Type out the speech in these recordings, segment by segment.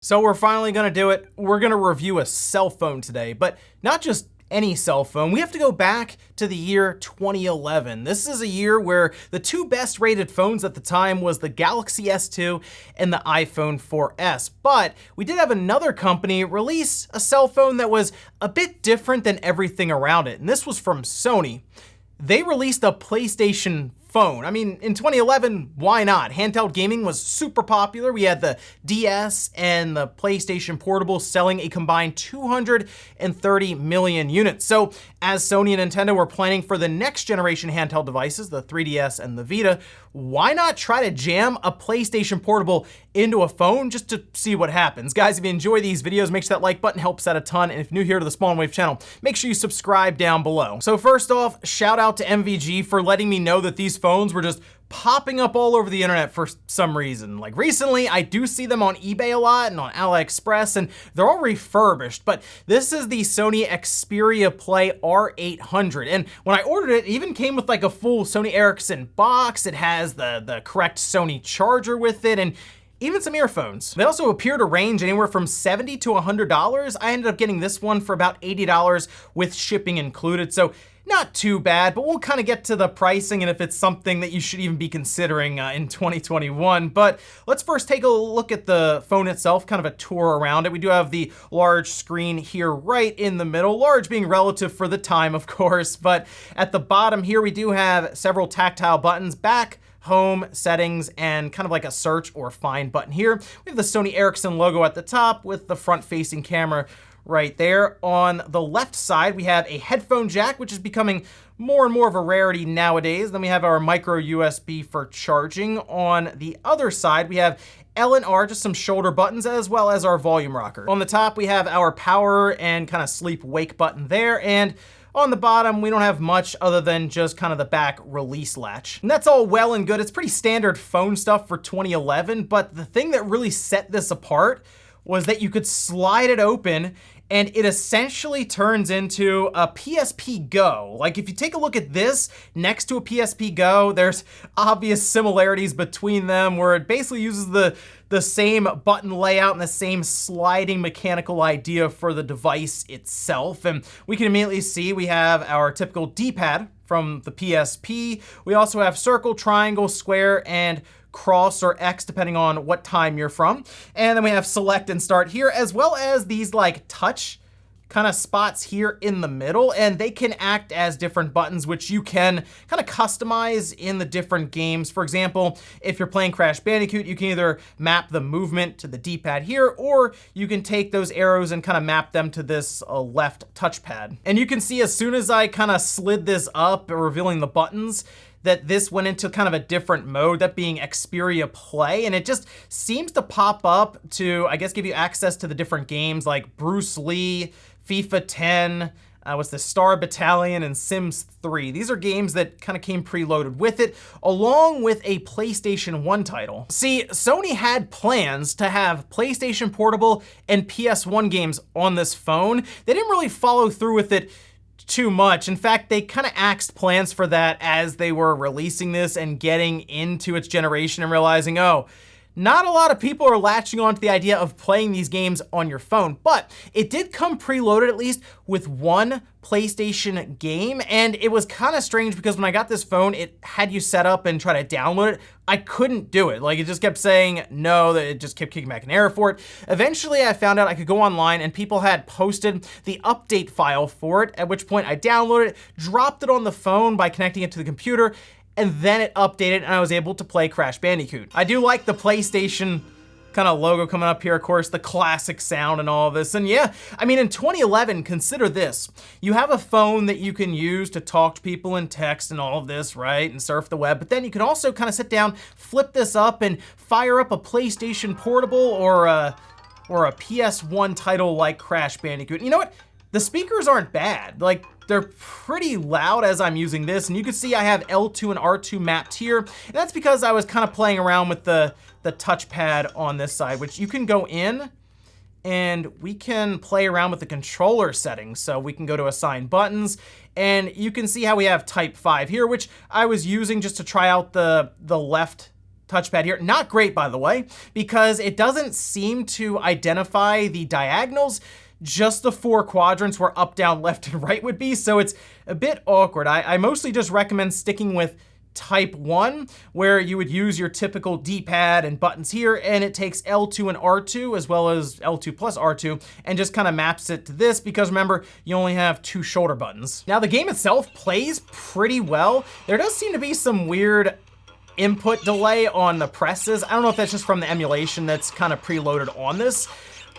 So we're finally gonna do it. We're gonna review a cell phone today, but not just any cell phone. We have to go back to the year 2011. This is a year where the two best rated phones at the time was the Galaxy S2 and the iPhone 4S. But we did have another company release a cell phone that was a bit different than everything around it, and this was from Sony. They released a PlayStation phone. I mean, in 2011, why not? Handheld gaming was super popular. We had the DS and the PlayStation Portable selling a combined 230 million units. So as Sony and Nintendo were planning for the next generation handheld devices, the 3DS and the Vita, why not try to jam a PlayStation Portable into a phone just to see what happens? Guys, if you enjoy these videos, make sure that like button helps out a ton. And if you're new here to the Small and Wave channel, make sure you subscribe down below. So first off, shout out to MVG for letting me know that these phones were just popping up all over the internet for some reason. Like recently, I do see them on eBay a lot and on AliExpress, and they're all refurbished, but this is the Sony Xperia Play R800. And when I ordered it, it even came with like a full Sony Ericsson box. It has the correct Sony charger with it, and even some earphones. They also appear to range anywhere from $70 to $100. I ended up getting this one for about $80 with shipping included. So not too bad, but we'll kind of get to the pricing and if it's something that you should even be considering in 2021. But let's first take a look at the phone itself, kind of a tour around it. We do have the large screen here right in the middle, large being relative for the time, of course. But at the bottom here, we do have several tactile buttons: back, home, settings, and kind of like a search or find button here. We have the Sony Ericsson logo at the top with the front-facing camera right there. On the left side, we have a headphone jack, which is becoming more and more of a rarity nowadays. Then we have our micro USB for charging. On the other side, we have L and R, just some shoulder buttons, as well as our volume rocker. On the top, we have our power and kind of sleep wake button there. And on the bottom, we don't have much other than just kind of the back release latch. And that's all well and good. It's pretty standard phone stuff for 2011, but the thing that really set this apart was that you could slide it open and it essentially turns into a PSP Go. Like if you take a look at this next to a PSP Go, there's obvious similarities between them where it basically uses the same button layout and the same sliding mechanical idea for the device itself. And we can immediately see we have our typical D-pad from the PSP. We also have circle, triangle, square, and cross or X depending on what time you're from. And then we have select and start here, as well as these like touch kind of spots here in the middle, and they can act as different buttons, which you can kind of customize in the different games. For example, if you're playing Crash Bandicoot, you can either map the movement to the D-pad here, or you can take those arrows and kind of map them to this left touchpad. And you can see as soon as I kind of slid this up, revealing the buttons, that this went into kind of a different mode, that being Xperia Play, and it just seems to pop up to, I guess, give you access to the different games like Bruce Lee, FIFA 10, was the Star Battalion, and Sims 3. These are games that kind of came preloaded with it, along with a PlayStation 1 title. See, Sony had plans to have PlayStation Portable and PS1 games on this phone. They didn't really follow through with it too much. In fact, they kind of axed plans for that as they were releasing this and getting into its generation and realizing, oh, not a lot of people are latching on to the idea of playing these games on your phone, but it did come preloaded at least with one PlayStation game, and it was kind of strange because when I got this phone, it had you set up and try to download it. I couldn't do it. Like it just kept saying no, that it just kept kicking back an error for it. Eventually I found out I could go online and people had posted the update file for it, at which point I downloaded it, dropped it on the phone by connecting it to the computer, and then it updated and I was able to play Crash Bandicoot. I do like the PlayStation kind of logo coming up here, of course, the classic sound and all of this. And yeah, I mean, in 2011, consider this. You have a phone that you can use to talk to people and text and all of this, right? And surf the web. But then you can also kind of sit down, flip this up and fire up a PlayStation Portable or a PS1 title like Crash Bandicoot. And you know what? The speakers aren't bad. Like, they're pretty loud as I'm using this, and you can see I have L2 and R2 mapped here, and that's because I was kind of playing around with the touchpad on this side, which you can go in and we can play around with the controller settings. So we can go to assign buttons, and you can see how we have type 5 here, which I was using just to try out the left touchpad here. Not great, by the way, because it doesn't seem to identify the diagonals, just the 4 quadrants where up, down, left, and right would be, so it's a bit awkward. I mostly just recommend sticking with Type 1, where you would use your typical D-pad and buttons here, and it takes L2 and R2 as well as L2 plus R2 and just kind of maps it to this, because remember, you only have 2 shoulder buttons. Now the game itself plays pretty well. There does seem to be some weird input delay on the presses. I don't know if that's just from the emulation that's kind of preloaded on this,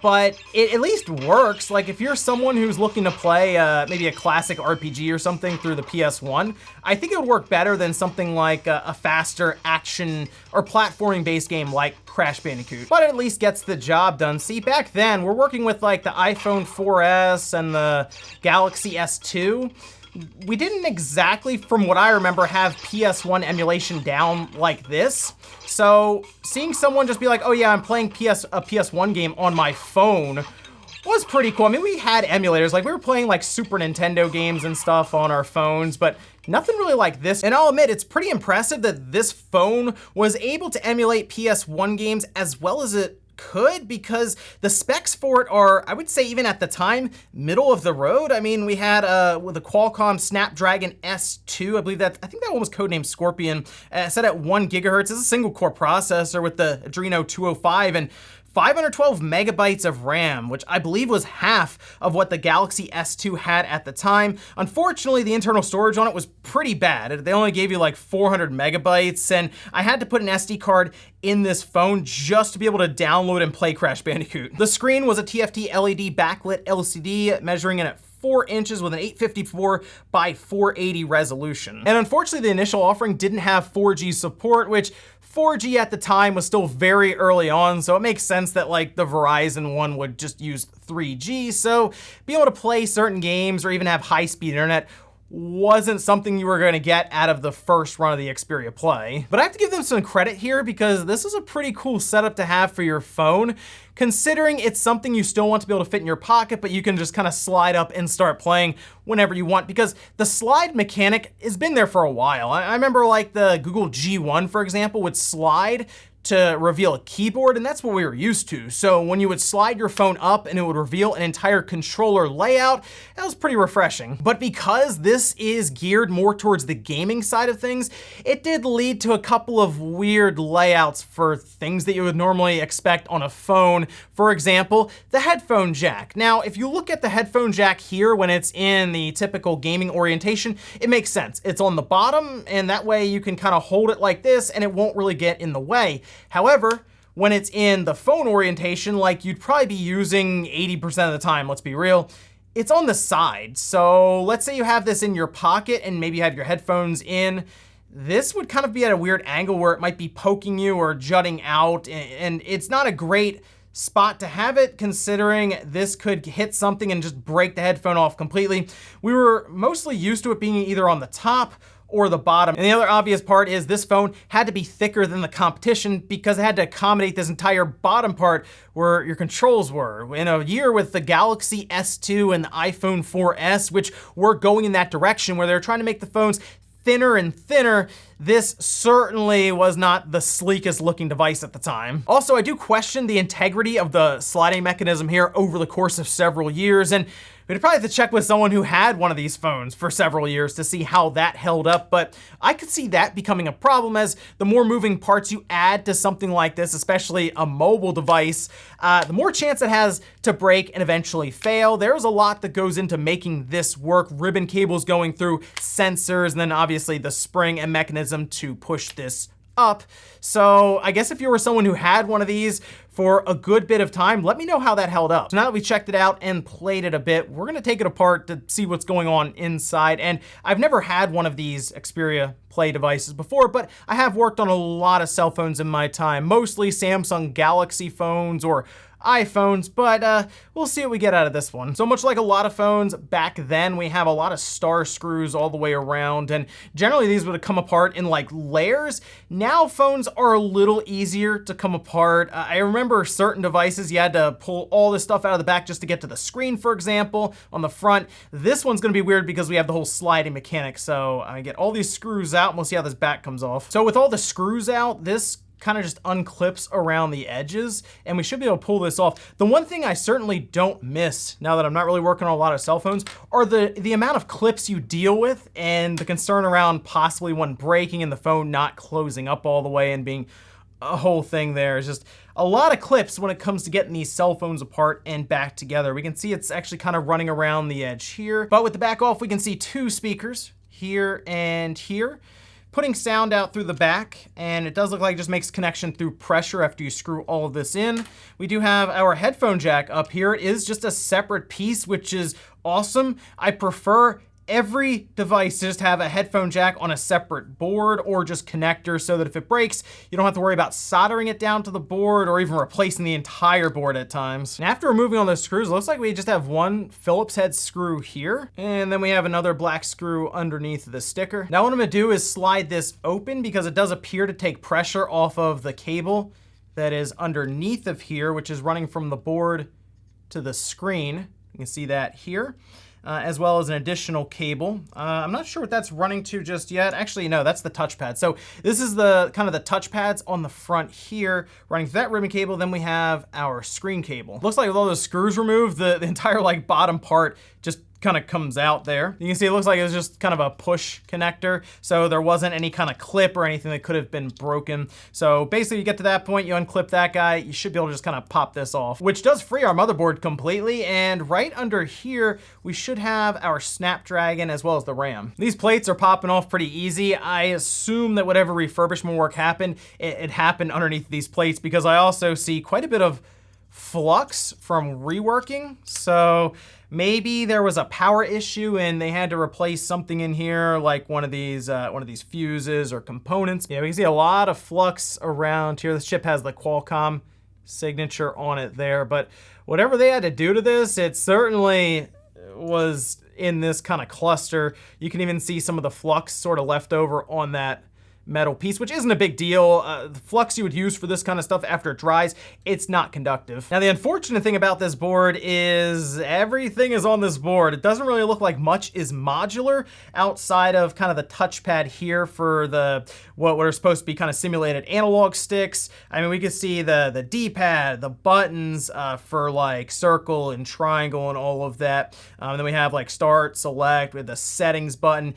but it at least works. Like if you're someone who's looking to play maybe a classic RPG or something through the PS1, I think it would work better than something like a faster action or platforming based game like Crash Bandicoot, but it at least gets the job done. See, back then we're working with like the iPhone 4S and the Galaxy S2. We didn't exactly, from what I remember, have PS1 emulation down like this. So seeing someone just be like, oh yeah, I'm playing a PS1 game on my phone was pretty cool. I mean, we had emulators, like we were playing like Super Nintendo games and stuff on our phones, but nothing really like this. And I'll admit, it's pretty impressive that this phone was able to emulate PS1 games as well as it could, because the specs for it are, I would say even at the time, middle of the road. I mean, we had with a Qualcomm Snapdragon S2, I think that one was codenamed Scorpion, set at 1 gigahertz. It's a single core processor with the Adreno 205 and 512 megabytes of RAM, which I believe was half of what the Galaxy S2 had at the time. Unfortunately, the internal storage on it was pretty bad. They only gave you like 400 megabytes, and I had to put an SD card in this phone just to be able to download and play Crash Bandicoot. The screen was a TFT LED backlit LCD measuring in at 4 inches with an 854 by 480 resolution. And unfortunately, the initial offering didn't have 4G support, which 4G at the time was still very early on, so it makes sense that like the Verizon one would just use 3G. So being able to play certain games or even have high-speed internet wasn't something you were going to get out of the first run of the Xperia Play. But I have to give them some credit here, because this is a pretty cool setup to have for your phone, considering it's something you still want to be able to fit in your pocket, but you can just kind of slide up and start playing whenever you want, because the slide mechanic has been there for a while. I remember like the Google G1, for example, would slide to reveal a keyboard, and that's what we were used to. So when you would slide your phone up and it would reveal an entire controller layout, that was pretty refreshing. But because this is geared more towards the gaming side of things, it did lead to a couple of weird layouts for things that you would normally expect on a phone. For example, the headphone jack. Now, if you look at the headphone jack here when it's in the typical gaming orientation, it makes sense. It's on the bottom, and that way you can kind of hold it like this and it won't really get in the way. However, when it's in the phone orientation, like you'd probably be using 80% of the time, let's be real, it's on the side. So let's say you have this in your pocket and maybe you have your headphones in. This would kind of be at a weird angle where it might be poking you or jutting out, and it's not a great spot to have it, considering this could hit something and just break the headphone off completely. We were mostly used to it being either on the top or the bottom. And the other obvious part is this phone had to be thicker than the competition, because it had to accommodate this entire bottom part where your controls were. In a year with the Galaxy S2 and the iPhone 4S, which were going in that direction where they're trying to make the phones thinner and thinner, this certainly was not the sleekest looking device at the time. Also, I do question the integrity of the sliding mechanism here over the course of several years, and we'd probably have to check with someone who had one of these phones for several years to see how that held up, but I could see that becoming a problem, as the more moving parts you add to something like this, especially a mobile device, the more chance it has to break and eventually fail. There's a lot that goes into making this work. Ribbon cables going through sensors, and then obviously the spring and mechanism to push this up. So I guess if you were someone who had one of these for a good bit of time, let me know how that held up. So now that we checked it out and played it a bit, we're gonna take it apart to see what's going on inside. And I've never had one of these Xperia Play devices before, but I have worked on a lot of cell phones in my time, mostly Samsung Galaxy phones or iPhones, but we'll see what we get out of this one. So much like a lot of phones back then, we have a lot of star screws all the way around, and generally these would come apart in like layers. Now phones are a little easier to come apart. I remember certain devices you had to pull all this stuff out of the back just to get to the screen, for example, on the front. This one's gonna be weird because we have the whole sliding mechanic, so I get all these screws out and we'll see how this back comes off. So with all the screws out, this kind of just unclips around the edges, and we should be able to pull this off. The one thing I certainly don't miss, now that I'm not really working on a lot of cell phones, are the amount of clips you deal with and the concern around possibly one breaking and the phone not closing up all the way and being a whole thing there. It's just a lot of clips when it comes to getting these cell phones apart and back together. We can see it's actually kind of running around the edge here, but with the back off, we can see two speakers here and here, putting sound out through the back, and it does look like it just makes connection through pressure after you screw all of this in. We do have our headphone jack up here. It is just a separate piece, which is awesome. I prefer every device to just have a headphone jack on a separate board or just connector so that if it breaks, you don't have to worry about soldering it down to the board or even replacing the entire board at times. And after removing all those screws, it looks like we just have one Phillips head screw here, and then we have another black screw underneath the sticker. Now what I'm gonna do is slide this open because it does appear to take pressure off of the cable that is underneath of here, which is running from the board to the screen. You can see that here. As well as an additional cable. I'm not sure what that's running to just yet. Actually, no, that's the touchpad. So this is the kind of the touchpads on the front here, running through that ribbon cable. Then we have our screen cable. Looks like with all those screws removed, the entire like bottom part just kind of comes out there. You can see it looks like it was just kind of a push connector, so there wasn't any kind of clip or anything that could have been broken. So basically you get to that point, you unclip that guy, you should be able to just kind of pop this off, which does free our motherboard completely. And right under here, we should have our Snapdragon as well as the RAM. These plates are popping off pretty easy. I assume that whatever refurbishment work happened, it happened underneath these plates, because I also see quite a bit of flux from reworking. So maybe there was a power issue and they had to replace something in here, like one of these fuses or components. Yeah, we can see a lot of flux around here. This chip has the Qualcomm signature on it there, but whatever they had to do to this, it certainly was in this kind of cluster. You can even see some of the flux sort of left over on that metal piece, which isn't a big deal. The flux you would use for this kind of stuff after it dries, it's not conductive. Now, the unfortunate thing about this board is everything is on this board. It doesn't really look like much is modular outside of kind of the touchpad here for the what are supposed to be kind of simulated analog sticks. I mean, we can see the D-pad, the buttons for like circle and triangle and all of that. Then we have like start, select with the settings button.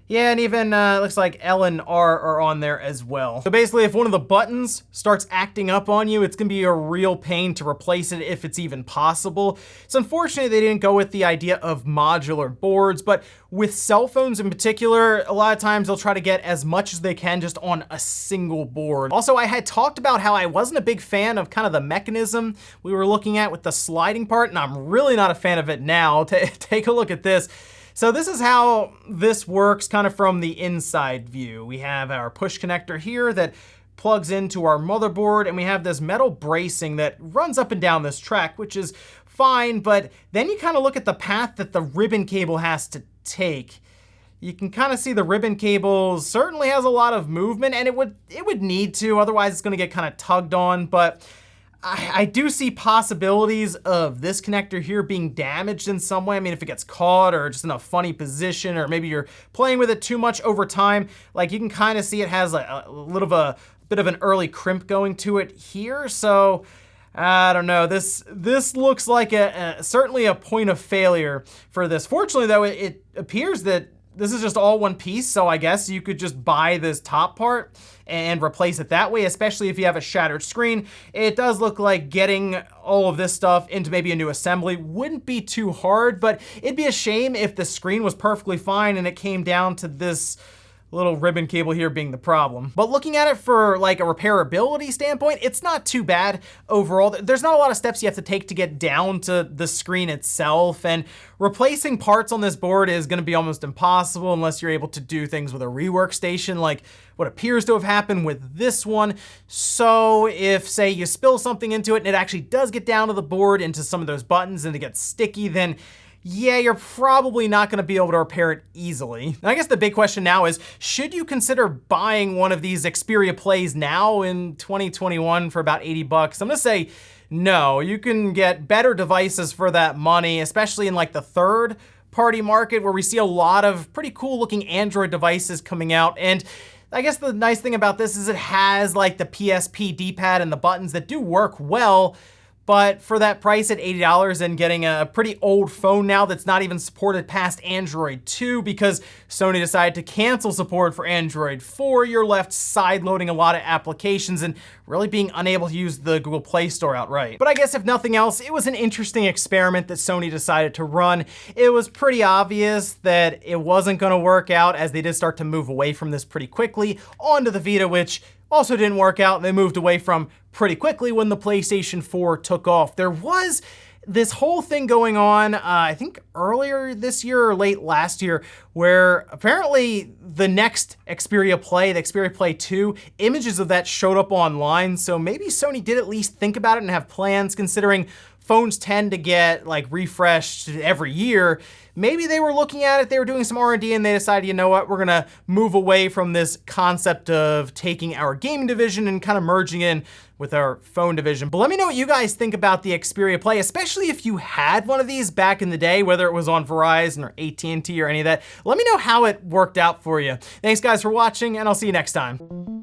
Yeah, and even looks like L and R are on there as well. So basically, if one of the buttons starts acting up on you, it's gonna be a real pain to replace it if it's even possible. It's unfortunate they didn't go with the idea of modular boards, but with cell phones in particular, a lot of times they'll try to get as much as they can just on a single board. Also, I had talked about how I wasn't a big fan of kind of the mechanism we were looking at with the sliding part, and I'm really not a fan of it now. Take a look at this. So this is how this works kind of from the inside view. We have our push connector here that plugs into our motherboard, and we have this metal bracing that runs up and down this track, which is fine, but then you kind of look at the path that the ribbon cable has to take. You can kind of see the ribbon cable certainly has a lot of movement, and it would need to, otherwise it's gonna get kind of tugged on, but I do see possibilities of this connector here being damaged in some way. I mean, if it gets caught or just in a funny position, or maybe you're playing with it too much over time, like you can kind of see it has a bit of an early crimp going to it here. So I don't know, this looks like certainly a point of failure for this. Fortunately though, it appears that this is just all one piece, so I guess you could just buy this top part and replace it that way, especially if you have a shattered screen. It does look like getting all of this stuff into maybe a new assembly wouldn't be too hard, but it'd be a shame if the screen was perfectly fine and it came down to this little ribbon cable here being the problem. But looking at it for like a repairability standpoint, it's not too bad overall. There's not a lot of steps you have to take to get down to the screen itself, and replacing parts on this board is gonna be almost impossible unless you're able to do things with a rework station like what appears to have happened with this one. So if, say, you spill something into it and it actually does get down to the board into some of those buttons and it gets sticky, then yeah, you're probably not gonna be able to repair it easily. I guess the big question now is, should you consider buying one of these Xperia Plays now in 2021 for about 80 bucks? I'm gonna say no. You can get better devices for that money, especially in like the third-party market where we see a lot of pretty cool looking Android devices coming out. And I guess the nice thing about this is it has like the PSP D-pad and the buttons that do work well, but for that price at $80 and getting a pretty old phone now that's not even supported past Android 2 because Sony decided to cancel support for Android 4, you're left sideloading a lot of applications and really being unable to use the Google Play Store outright. But I guess if nothing else, it was an interesting experiment that Sony decided to run. It was pretty obvious that it wasn't gonna work out as they did start to move away from this pretty quickly onto the Vita, which also didn't work out, and they moved away from pretty quickly when the PlayStation 4 took off. There was this whole thing going on, I think earlier this year or late last year, where apparently the next Xperia Play, the Xperia Play 2, images of that showed up online. So maybe Sony did at least think about it and have plans, considering phones tend to get like refreshed every year. Maybe they were looking at it, they were doing some R&D and they decided, you know what, we're gonna move away from this concept of taking our gaming division and kind of merging in with our phone division. But let me know what you guys think about the Xperia Play, especially if you had one of these back in the day, whether it was on Verizon or AT&T or any of that. Let me know how it worked out for you. Thanks guys for watching, and I'll see you next time.